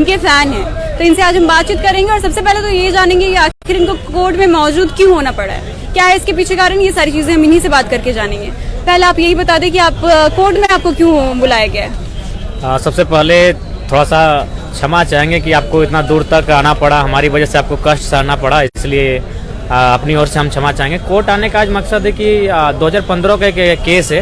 इनके फैन हैं, तो इनसे आज हम बातचीत करेंगे और सबसे पहले तो ये जानेंगे कि आखिर इनको कोर्ट में मौजूद क्यों होना पड़ा है, क्या है इसके पीछे कारण। ये सारी चीजें हम इन्हीं से बात करके जानेंगे। पहले आप यही बता दें कि आप कोर्ट में आपको क्यों बुलाया गया है। सबसे पहले थोड़ा सा क्षमा चाहेंगे कि आपको इतना दूर तक आना पड़ा, हमारी वजह से आपको कष्ट सहना पड़ा, इसलिए अपनी ओर से हम क्षमा चाहेंगे। कोर्ट आने का आज मकसद है कि 2015 का एक केस है,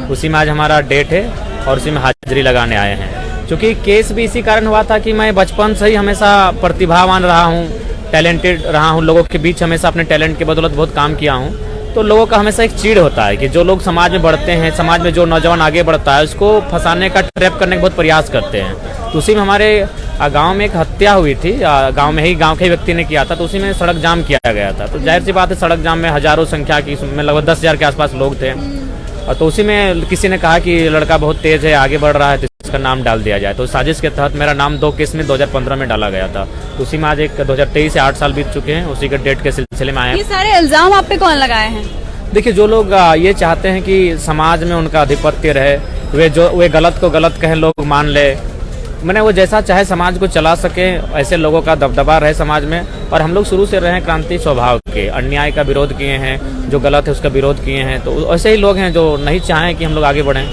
उसी में आज हमारा डेट है और उसी में हाजिरी लगाने आए हैं। क्योंकि केस भी इसी कारण हुआ था कि मैं बचपन से ही हमेशा प्रतिभावान रहा हूँ, टैलेंटेड रहा हूँ, लोगों के बीच हमेशा अपने टैलेंट के बदौलत बहुत काम किया हूँ। तो लोगों का हमेशा एक चीड़ होता है कि जो लोग समाज में बढ़ते हैं, समाज में जो नौजवान आगे बढ़ता है उसको फंसाने का, ट्रैप करने का बहुत प्रयास करते हैं। तो उसी में हमारे गांव में एक हत्या हुई थी, गांव में ही, गांव के व्यक्ति ने किया था, तो उसी में सड़क जाम किया गया था। तो जाहिर सी बात है, सड़क जाम में हजारों संख्या की, में लगभग 10,000 के आसपास लोग थे। तो उसी में किसी ने कहा कि लड़का बहुत तेज है, आगे बढ़ रहा है, तो इसका नाम डाल दिया जाए। तो साजिश के तहत मेरा नाम 2 केस में 2015 में डाला गया था। तो उसी में आज एक 2023 से 8 साल बीत चुके हैं, उसी के डेट के सिलसिले में आए हैं। ये सारे इल्जाम आप पे कौन लगाए हैं? देखिए, जो लोग ये चाहते हैं कि समाज में उनका आधिपत्य रहे, वे गलत को गलत कहें, लोग मान ले, मैंने वो जैसा चाहे समाज को चला सके, ऐसे लोगों का दबदबा रहे समाज में। और हम लोग शुरू से रहे क्रांति स्वभाव के, अन्याय का विरोध किए हैं, जो गलत है उसका विरोध किए हैं। तो ऐसे ही लोग हैं जो नहीं चाहें कि हम लोग आगे बढ़ें।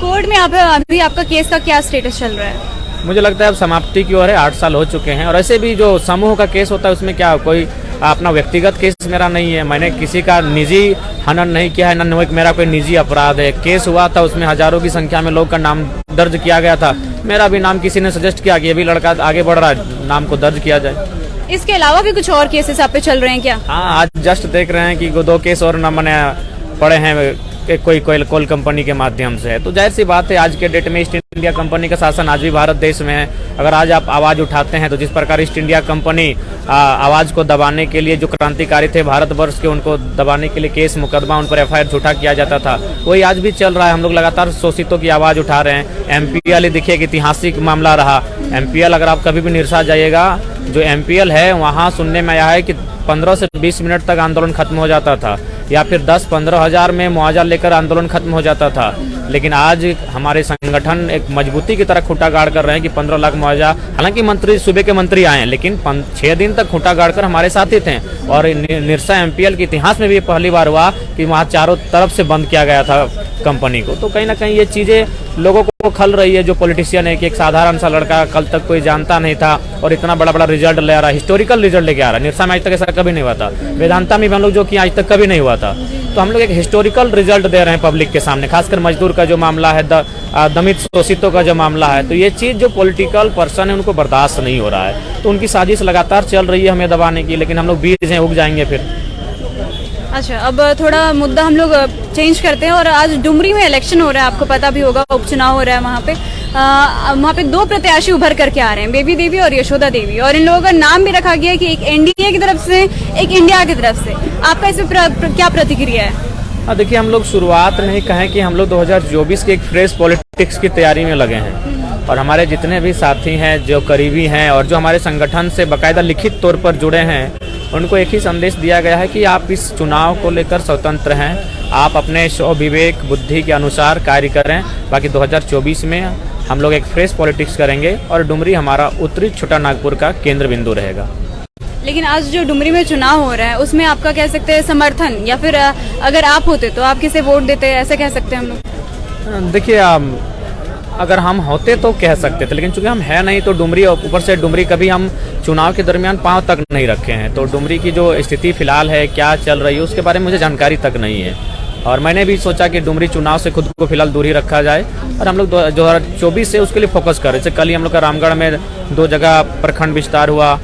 कोर्ट में अभी आपका केस का क्या स्टेटस चल रहा है? मुझे लगता है अब समाप्ति की ओर है, 8 साल हो चुके हैं। और ऐसे भी जो समूह का केस होता है उसमें क्या कोई अपना व्यक्तिगत केस मेरा नहीं है, मैंने किसी का निजी हनन नहीं किया है, न मेरा कोई निजी अपराध है। केस हुआ था, उसमें हजारों की संख्या में लोग का नाम दर्ज किया गया था, मेरा भी नाम किसी ने सजेस्ट किया कि ये भी लड़का आगे बढ़ रहा है, नाम को दर्ज किया जाए। इसके अलावा भी कुछ और केसेस आप पे चल रहे हैं क्या? हाँ, आज जस्ट देख रहे हैं कि 2 केस और न मैंने पड़े हैं कोई कोल कंपनी के माध्यम से। तो जाहिर सी बात है, आज के डेट में ईस्ट इंडिया कंपनी का शासन आज भी भारत देश में है। अगर आज आप आवाज उठाते हैं तो जिस प्रकार ईस्ट इंडिया कंपनी आवाज को दबाने के लिए, जो क्रांतिकारी थे भारतवर्ष के, उनको दबाने के लिए केस मुकदमा, उन पर FIR झूठा किया जाता था, वही आज भी चल रहा है। हम लोग लगातार शोषितों की आवाज उठा रहे हैं। MPL देखिए, एक ऐतिहासिक मामला रहा। MPL अगर आप कभी भी निरसा जाइएगा, जो MPL है वहाँ सुनने में आया है कि 15 से 20 मिनट तक आंदोलन खत्म हो जाता था, या फिर 10-15 हज़ार में मुआवजा लेकर आंदोलन खत्म हो जाता था। लेकिन आज हमारे संगठन एक मजबूती की तरह खूंटा गाड़ कर रहे हैं कि 15 लाख मुआवजा, हालांकि मंत्री, सूबे के मंत्री आए हैं, लेकिन 6 दिन तक खूंटा गाड़ कर हमारे साथ ही थे। और निरसा MPL के इतिहास में भी पहली बार हुआ कि वहाँ चारों तरफ से बंद किया गया था कंपनी को। तो कहीं ना कहीं ये चीज़ें लोगों को खल रही है। जो पॉलिटिशियन है कि एक साधारण सा लड़का, कल तक कोई जानता नहीं था और इतना बड़ा बड़ा रिजल्ट ले आ रहा है, हिस्टोरिकल रिजल्ट लेके आ रहा है। निरसा में आज तक ऐसा कभी नहीं हुआ था, वेदांता में भी हम लोग जो किया आज तक कभी नहीं हुआ था। तो हम लोग एक हिस्टोरिकल रिजल्ट दे रहे हैं पब्लिक के सामने, खासकर मजदूर का जो मामला है, दमित शोषितों का जो मामला है। तो ये चीज़ जो पॉलिटिकल पर्सन है उनको बर्दाश्त नहीं हो रहा है, तो उनकी साजिश लगातार चल रही है हमें दबाने की, लेकिन हम लोग बीज हैं, उग जाएंगे फिर। अच्छा, अब थोड़ा मुद्दा हम लोग चेंज करते हैं। और आज डुमरी में इलेक्शन हो रहा है, आपको पता भी होगा, उपचुनाव हो रहा है वहाँ पे 2 प्रत्याशी उभर करके आ रहे हैं, बेबी देवी और यशोदा देवी। और इन लोगों का नाम भी रखा गया कि एक NDA की तरफ से, एक इंडिया की तरफ से। आपका इस पर क्या प्रतिक्रिया है? देखिए, हम लोग शुरुआत में ही कहें कि हम लोग 2024 के एक फ्रेश पॉलिटिक्स की तैयारी में लगे हैं। और हमारे जितने भी साथी हैं, जो करीबी हैं और जो हमारे संगठन से बाकायदा लिखित तौर पर जुड़े हैं, उनको एक ही संदेश दिया गया है कि आप इस चुनाव को लेकर स्वतंत्र हैं, आप अपने विवेक बुद्धि के अनुसार कार्य करें। बाकी 2024 में हम लोग एक फ्रेश पॉलिटिक्स करेंगे और डुमरी हमारा उत्तरी छोटा नागपुर का केंद्र बिंदु रहेगा। लेकिन आज जो डुमरी में चुनाव हो रहा है उसमें आपका कह सकते हैं समर्थन, या फिर अगर आप होते तो आप किसे वोट देते, ऐसे कह सकते हैं हम लोग? देखिए, अगर हम होते तो कह सकते थे, लेकिन चूंकि हम है नहीं, तो डुमरी, ऊपर से डुमरी कभी हम चुनाव के दरमियान पांव तक नहीं रखे हैं। तो डुमरी की जो स्थिति फिलहाल है, क्या चल रही है, उसके बारे में मुझे जानकारी तक नहीं है। और मैंने भी सोचा कि डुमरी चुनाव से खुद को फिलहाल दूर ही रखा जाए और हम लोग 2024 से उसके लिए फोकस करें। जैसे कल ही हम लोग का रामगढ़ में 2 जगह प्रखंड विस्तार हुआ,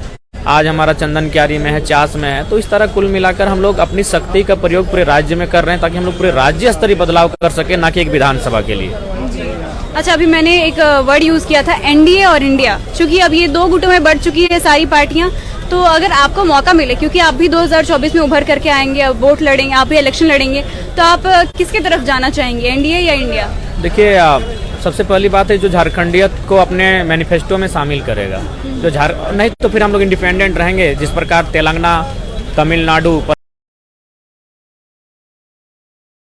आज हमारा चंदन क्यारी में है, चास में है। तो इस तरह कुल मिलाकर हम लोग अपनी शक्ति का प्रयोग पूरे राज्य में कर रहे हैं, ताकि हम लोग पूरे राज्य स्तरीय बदलाव कर सके, ना कि एक विधानसभा के लिए। अच्छा, अभी मैंने एक वर्ड यूज किया था NDA और इंडिया, क्योंकि अब ये 2 गुटों में बढ़ चुकी है सारी पार्टियां। तो अगर आपको मौका मिले, क्योंकि आप भी 2024 में उभर करके आएंगे, अब वोट लड़ेंगे, आप भी इलेक्शन लड़ेंगे, तो आप किसकी तरफ जाना चाहेंगे, NDA या इंडिया? देखिए, सबसे पहली बात है जो झारखंडियत को अपने मैनिफेस्टो में शामिल करेगा। जो नहीं तो फिर हम लोग इंडिपेंडेंट रहेंगे, जिस प्रकार तेलंगाना, तमिलनाडु